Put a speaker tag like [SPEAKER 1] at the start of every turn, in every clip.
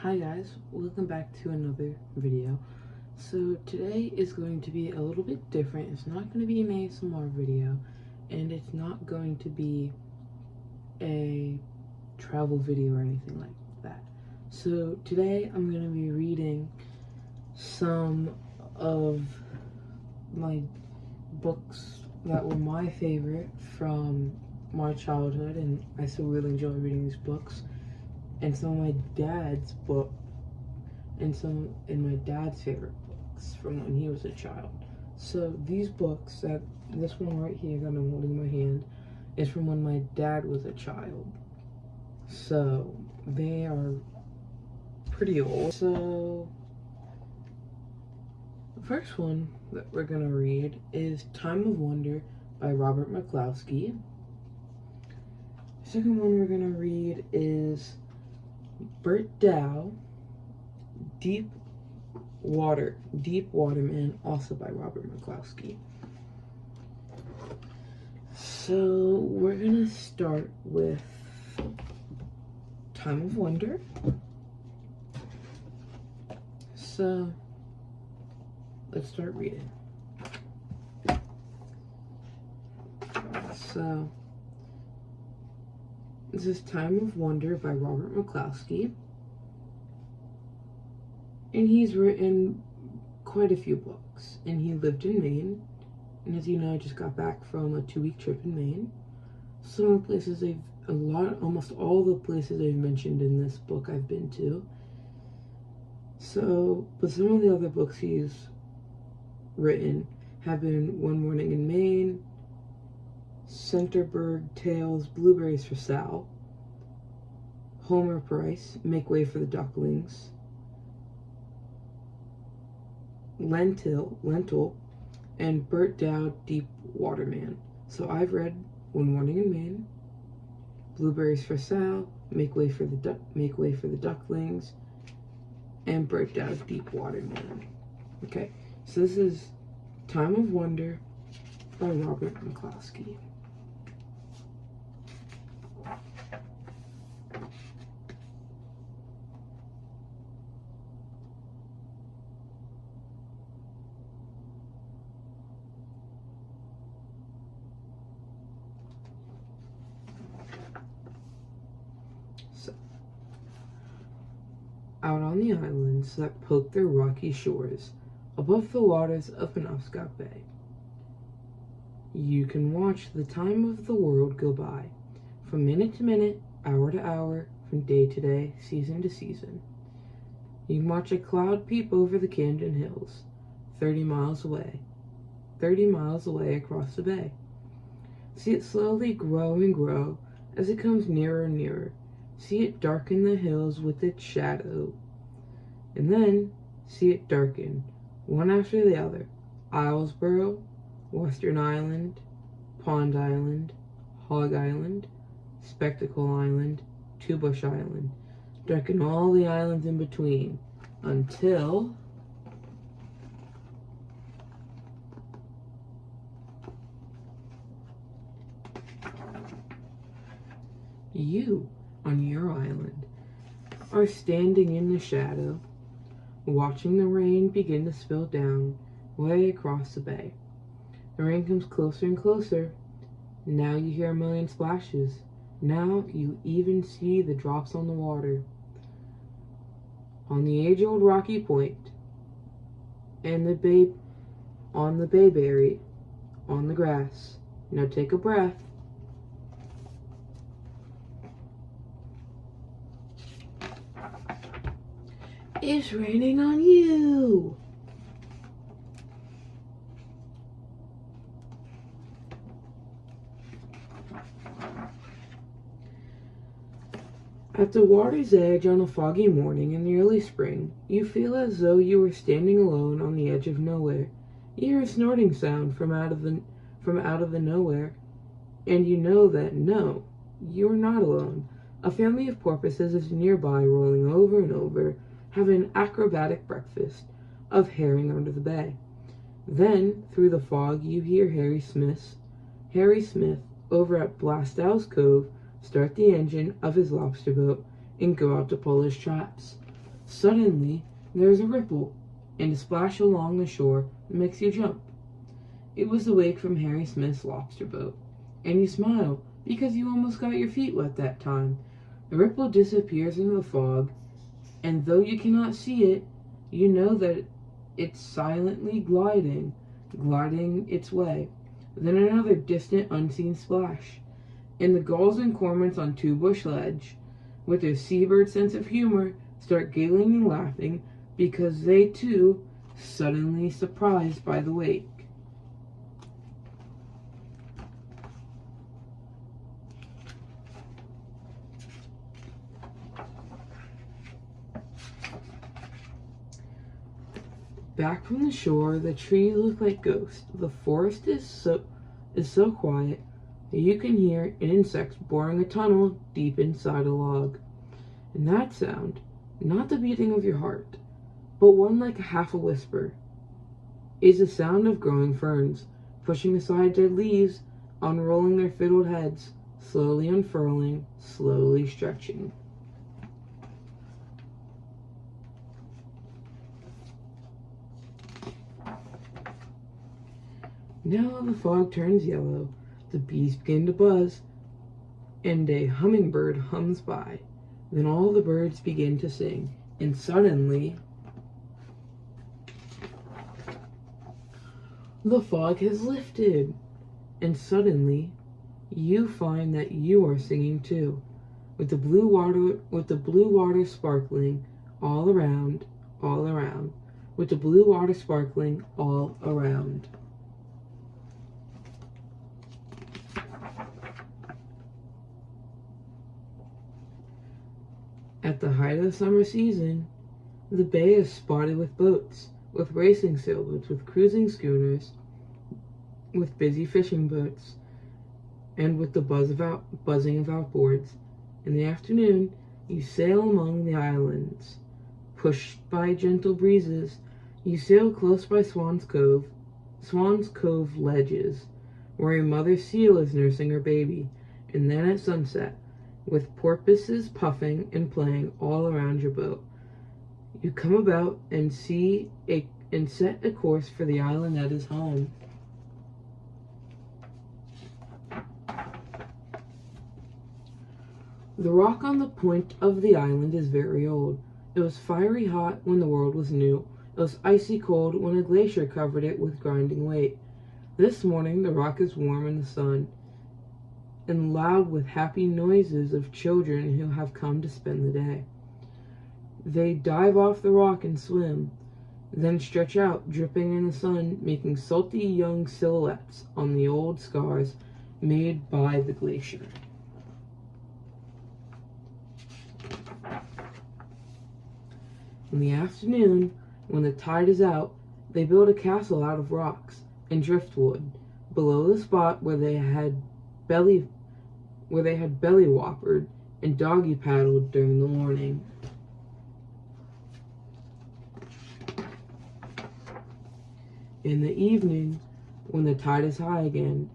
[SPEAKER 1] Hi guys, welcome back to another video. So today is going to be a little bit different. It's not going to be an ASMR video, and it's not going to be a travel video or anything like that. So today I'm going to be reading some of my books that were my favorite from my childhood, and I still really enjoy reading these books. And some of my dad's book, and my dad's favorite books from when he was a child. So these books, this one right here that I'm holding in my hand, is from when my dad was a child. So they are pretty old. So the first one that we're gonna read is Time of Wonder by Robert McCloskey. The second one we're gonna read is Bert Dow, Deep Water Man, also by Robert McCloskey. So we're gonna start with Time of Wonder. So let's start reading. So this is Time of Wonder by Robert McCloskey. And he's written quite a few books. And he lived in Maine. And as you know, I just got back from a 2-week trip in Maine. Some of the places almost all the places I've mentioned in this book I've been to. So, but some of the other books he's written have been One Morning in Maine, Centerburg Tales, Blueberries for Sal, Homer Price, Make Way for the Ducklings, Lentil, and Bert Dow, Deep Water Man. So I've read One Morning in Maine, Blueberries for Sal, Make Way for the Ducklings, and Bert Dow, Deep Water Man. Okay, so this is Time of Wonder by Robert McCloskey. So, out on the islands that poke their rocky shores above the waters of Penobscot Bay, you can watch the time of the world go by, from minute to minute, hour to hour, from day to day, season to season. You can watch a cloud peep over the Camden Hills, 30 miles away across the bay. See it slowly grow and grow as it comes nearer and nearer. See it darken the hills with its shadow. And then see it darken, one after the other. Islesboro, Western Island, Pond Island, Hog Island, Spectacle Island, Two Bush Island. Darken all the islands in between until you, on your island, are standing in the shadow, watching the rain begin to spill down way across the bay. The rain comes closer and closer. Now you hear a million splashes. Now you even see the drops on the water. On the age-old rocky point, and on the bayberry, on the grass. Now take a breath. It's raining on you. At the water's edge on a foggy morning in the early spring, you feel as though you were standing alone on the edge of nowhere. You hear a snorting sound from out of the nowhere, and you know that no, you are not alone. A family of porpoises is nearby, rolling over and over, having an acrobatic breakfast of herring under the bay. Then, through the fog, you hear Harry Smith, over at Blastow's Cove, start the engine of his lobster boat and go out to pull his traps. Suddenly, there is a ripple and a splash along the shore that makes you jump. It was the wake from Harry Smith's lobster boat, and you smile because you almost got your feet wet that time. The ripple disappears into the fog, and though you cannot see it, you know that it's silently gliding its way. Then another distant, unseen splash, and the gulls and cormorants on Two Bush Ledge, with their seabird sense of humor, start giggling and laughing because they too suddenly surprised by the wake. Back from the shore, the trees look like ghosts. The forest is so quiet that you can hear insects boring a tunnel deep inside a log. And that sound, not the beating of your heart, but one like half a whisper, is the sound of growing ferns, pushing aside dead leaves, unrolling their fiddled heads, slowly unfurling, slowly stretching. Now the fog turns yellow, the bees begin to buzz, and a hummingbird hums by. Then all the birds begin to sing, and suddenly the fog has lifted, and suddenly you find that you are singing too, with the blue water sparkling all around, with the blue water sparkling all around. At the height of the summer season, the bay is spotted with boats, with racing sailboats, with cruising schooners, with busy fishing boats, and with the buzzing of outboards. In the afternoon, you sail among the islands. Pushed by gentle breezes, you sail close by Swan's Cove ledges, where a mother seal is nursing her baby, and then at sunset, with porpoises puffing and playing all around your boat, you come about and set a course for the island that is home. The rock on the point of the island is very old. It was fiery hot when the world was new. It was icy cold when a glacier covered it with grinding weight. This morning the rock is warm in the sun, and loud with happy noises of children who have come to spend the day. They dive off the rock and swim, then stretch out, dripping in the sun, making salty young silhouettes on the old scars made by the glacier. In the afternoon, when the tide is out, they build a castle out of rocks and driftwood below the spot where they had belly whoppered and doggy paddled during the morning. In the evening, when the tide is high again,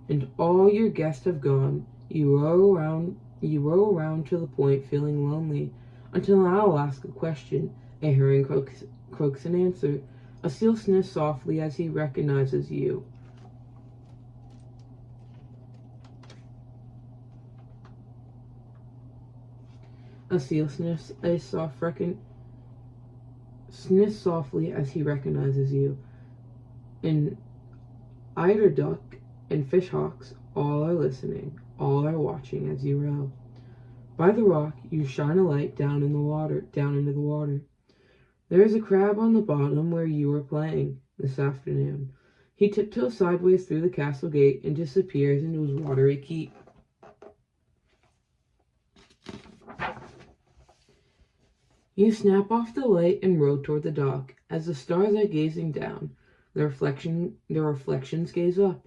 [SPEAKER 1] and all your guests have gone, you row around to the point feeling lonely, until an owl asks a question, a heron croaks an answer, a seal sniffs softly as he recognizes you. A seal sniffs softly as he recognizes you. And eider duck and fishhawks all are listening, all are watching as you row. By the rock, you shine a light down into the water. There is a crab on the bottom where you were playing this afternoon. He tiptoes sideways through the castle gate and disappears into his watery keep. You snap off the light and row toward the dock. As the stars are gazing down, their reflections gaze up.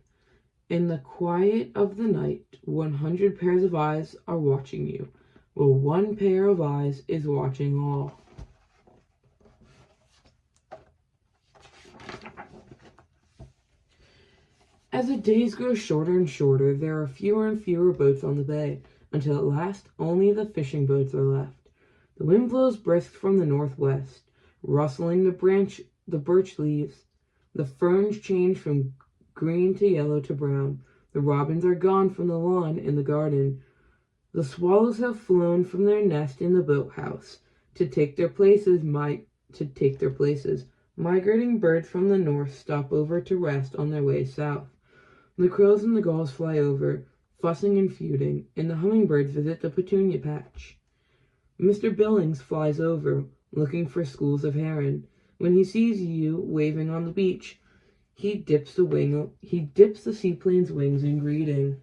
[SPEAKER 1] In the quiet of the night, 100 pairs of eyes are watching you, while one pair of eyes is watching all. As the days grow shorter and shorter, there are fewer and fewer boats on the bay, until at last only the fishing boats are left. The wind blows brisk from the northwest, rustling the birch leaves. The ferns change from green to yellow to brown. The robins are gone from the lawn and the garden. The swallows have flown from their nest in the boathouse to take their places. Migrating birds from the north stop over to rest on their way south. The crows and the gulls fly over, fussing and feuding, and the hummingbirds visit the petunia patch. Mr. Billings flies over, looking for schools of heron. When he sees you waving on the beach, he dips the seaplane's wings in greeting.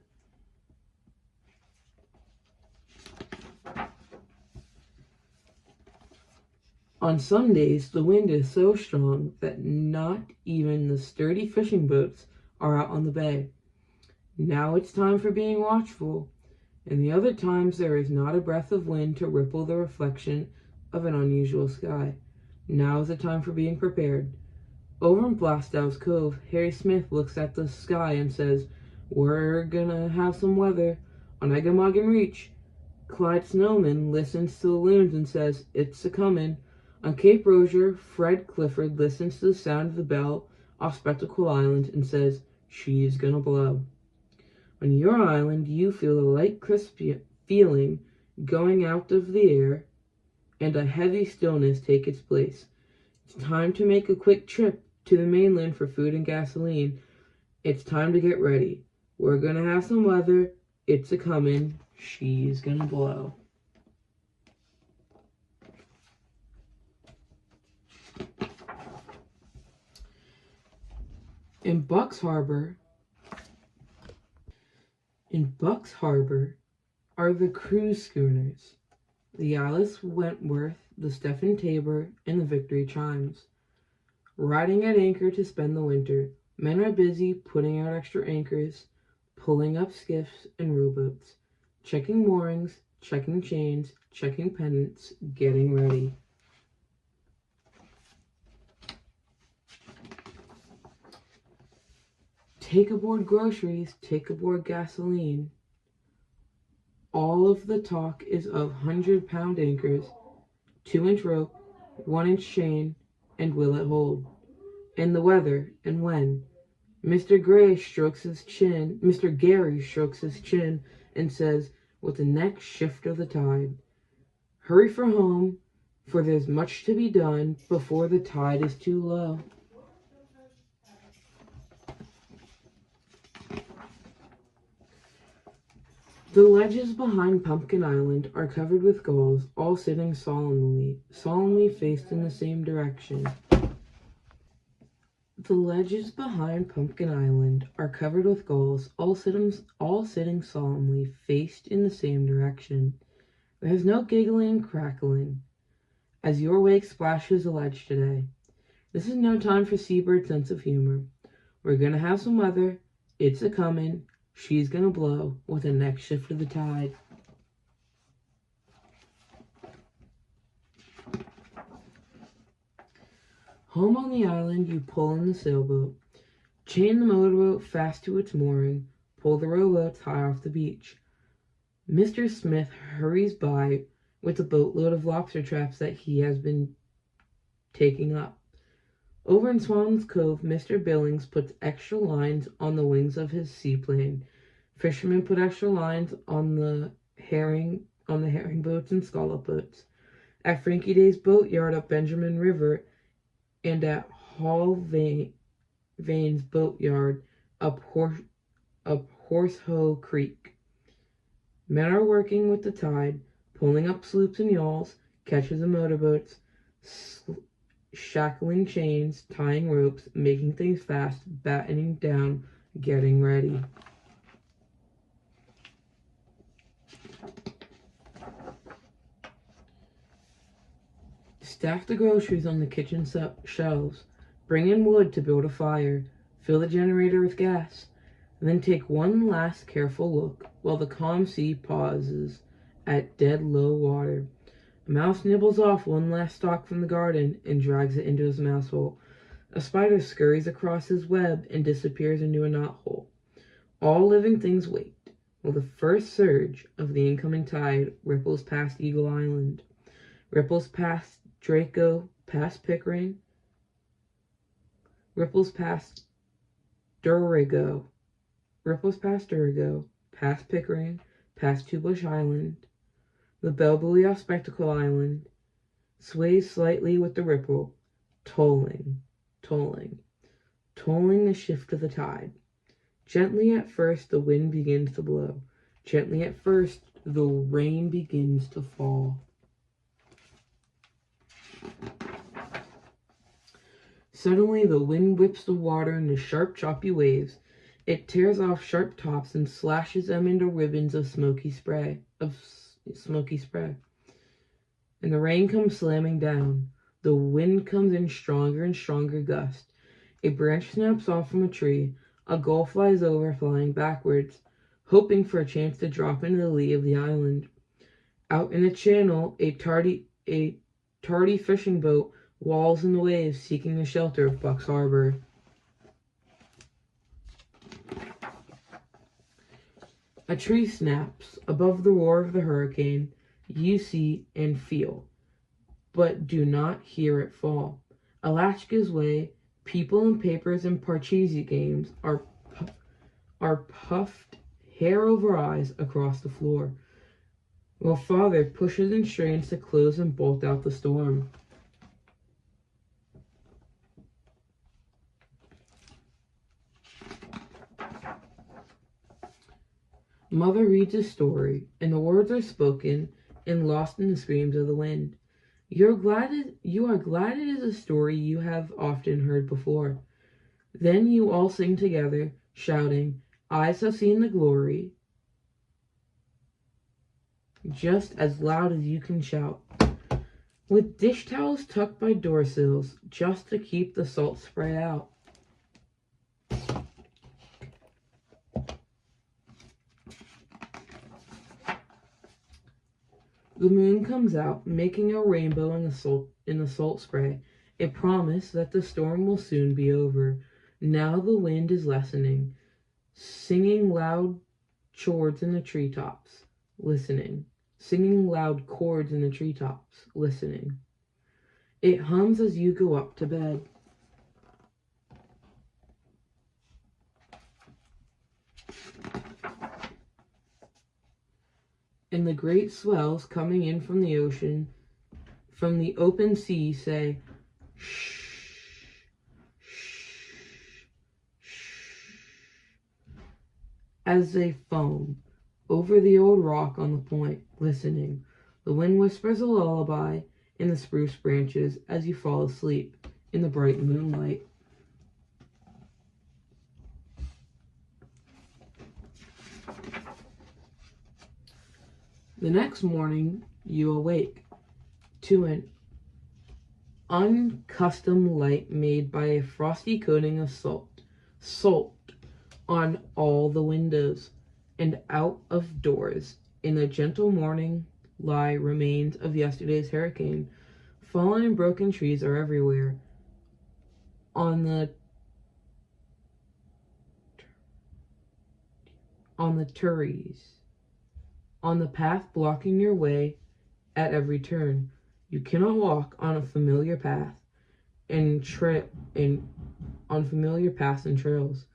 [SPEAKER 1] On some days, the wind is so strong that not even the sturdy fishing boats are out on the bay. Now it's time for being watchful. In the other times, there is not a breath of wind to ripple the reflection of an unusual sky. Now is the time for being prepared. Over in Blastow's Cove, Harry Smith looks at the sky and says, "We're gonna have some weather." On Eggamoggin Reach, Clyde Snowman listens to the loons and says, "It's a-comin'." On Cape Rozier, Fred Clifford listens to the sound of the bell off Spectacle Island and says, "She's gonna blow." On your island, you feel a light, crisp feeling going out of the air and a heavy stillness take its place. It's time to make a quick trip to the mainland for food and gasoline. It's time to get ready. We're gonna have some weather. It's a-comin'. She's gonna blow. In Bucks Harbor are the cruise schooners, the Alice Wentworth, the Stephen Tabor, and the Victory Chimes. Riding at anchor to spend the winter, men are busy putting out extra anchors, pulling up skiffs and rowboats, checking moorings, checking chains, checking pennants, getting ready. Take aboard groceries, take aboard gasoline. All of the talk is of 100-pound anchors, 2-inch rope, 1-inch chain, and will it hold? And the weather, and when. Mr. Gary strokes his chin and says, with the next shift of the tide, "Hurry for home, for there's much to be done before the tide is too low." The ledges behind Pumpkin Island are covered with gulls, all sitting solemnly faced in the same direction. The ledges behind Pumpkin Island are covered with gulls, all sitting solemnly faced in the same direction. There's no giggling and crackling as your wake splashes the ledge today. This is no time for seabird sense of humor. We're gonna have some weather. It's a-comin'. She's gonna blow with the next shift of the tide. Home on the island, you pull in the sailboat, chain the motorboat fast to its mooring, pull the rowboats high off the beach. Mr. Smith hurries by with a boatload of lobster traps that he has been taking up. Over in Swan's Cove, Mr. Billings puts extra lines on the wings of his seaplane. Fishermen put extra lines on the herring boats and scallop boats. At Frankie Day's boatyard up Benjamin River and at Hall Vane's boatyard up Horsehoe Creek. Men are working with the tide, pulling up sloops and yawls, ketches and motorboats, shackling chains, tying ropes, making things fast, battening down, getting ready. Stack the groceries on the kitchen shelves, bring in wood to build a fire, fill the generator with gas, and then take one last careful look while the calm sea pauses at dead low water. A mouse nibbles off one last stalk from the garden and drags it into his mouse hole. A spider scurries across his web and disappears into a knothole. All living things wait, while the first surge of the incoming tide ripples past Eagle Island. ripples past Draco, past Pickering, ripples past Durigo, past Pickering, past Two Bush Island, the bell buoy off Spectacle Island, sways slightly with the ripple, tolling, the shift of the tide. Gently at first the wind begins to blow. Gently at first the rain begins to fall. Suddenly the wind whips the water into sharp, choppy waves. It tears off sharp tops and slashes them into ribbons of smoky spray. And the rain comes slamming down. The wind comes in stronger and stronger gusts. A branch snaps off from a tree. A gull flies over, flying backwards, hoping for a chance to drop into the lee of the island. Out in the channel, a tardy fishing boat walls in the waves, seeking the shelter of Buck's Harbor. A tree snaps above the roar of the hurricane. You see and feel, but do not hear it fall. A latch gives way. People and papers and Parcheesi games are puffed hair over eyes across the floor, while father pushes and strains to close and bolt out the storm. Mother reads a story, and the words are spoken and lost in the screams of the wind. You are glad it is a story you have often heard before. Then you all sing together, shouting, "Eyes have seen the glory," just as loud as you can shout, with dish towels tucked by door sills, just to keep the salt spray out. The moon comes out, making a rainbow in the salt spray, a promise that the storm will soon be over. Now the wind is lessening, singing loud chords in the treetops, listening. It hums as you go up to bed. And the great swells coming in from the ocean, from the open sea, say, "Shh, shh, shh," as they foam over the old rock on the point, listening. The wind whispers a lullaby in the spruce branches as you fall asleep in the bright moonlight. The next morning, you awake to an unaccustomed light made by a frosty coating of salt on all the windows, and out of doors, in the gentle morning, lie remains of yesterday's hurricane. Fallen and broken trees are everywhere. On the turries. On the path blocking your way at every turn. You cannot walk on a familiar path and familiar paths and trails,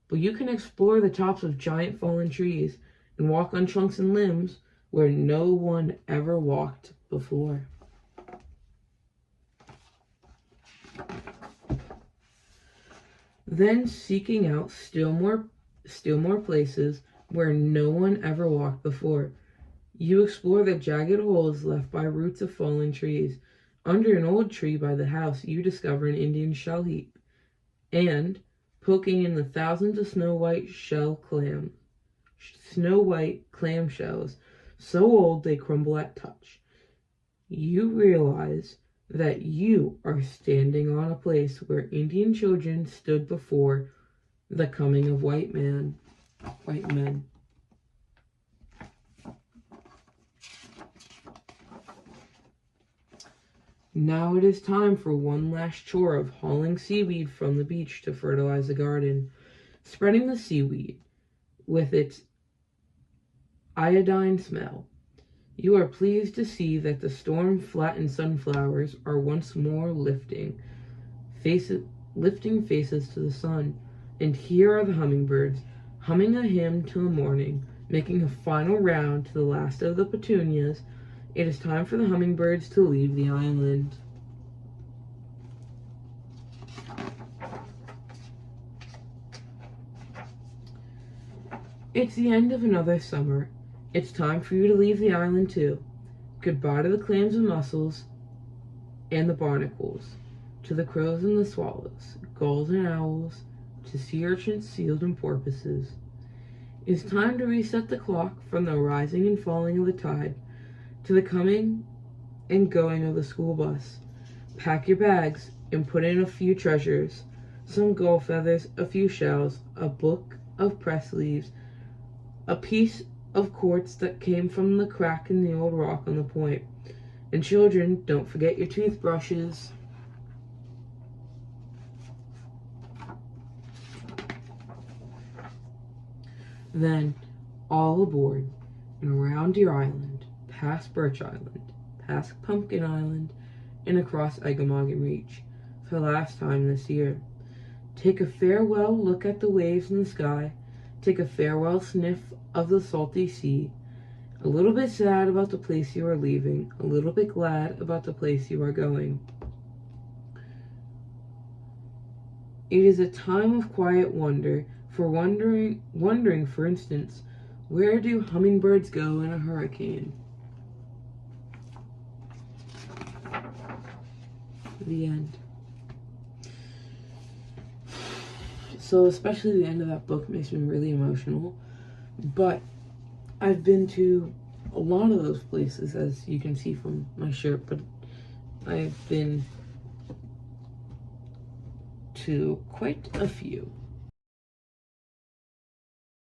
[SPEAKER 1] but you can explore the tops of giant fallen trees and walk on trunks and limbs where no one ever walked before. Then seeking out still more places where no one ever walked before, you explore the jagged holes left by roots of fallen trees. Under an old tree by the house, you discover an Indian shell heap, and, poking in the thousands of snow white clam shells, so old they crumble at touch, you realize that you are standing on a place where Indian children stood before the coming of white men. Now it is time for one last chore of hauling seaweed from the beach to fertilize the garden. Spreading the seaweed with its iodine smell, You are pleased to see that the storm-flattened sunflowers are once more lifting faces to the sun. And here are the hummingbirds, humming a hymn till the morning, making a final round to the last of the petunias. It is time for the hummingbirds to leave the island. It's the end of another summer. It's time for you to leave the island too. Goodbye to the clams and mussels and the barnacles, to the crows and the swallows, gulls and owls, to sea urchins, seals, and porpoises. It's time to reset the clock from the rising and falling of the tide to the coming and going of the school bus. Pack your bags and put in a few treasures, some gull feathers, a few shells, a book of pressed leaves, a piece of quartz that came from the crack in the old rock on the point. And children, don't forget your toothbrushes. Then, all aboard and around your island, past Birch Island, past Pumpkin Island, and across Eggemoggin Reach, for the last time this year. Take a farewell look at the waves in the sky, take a farewell sniff of the salty sea, a little bit sad about the place you are leaving, a little bit glad about the place you are going. It is a time of quiet wonder, for wondering, for instance, where do hummingbirds go in a hurricane? The end. So especially the end of that book makes me really emotional, but I've been to a lot of those places, as you can see from my shirt, but I've been to quite a few.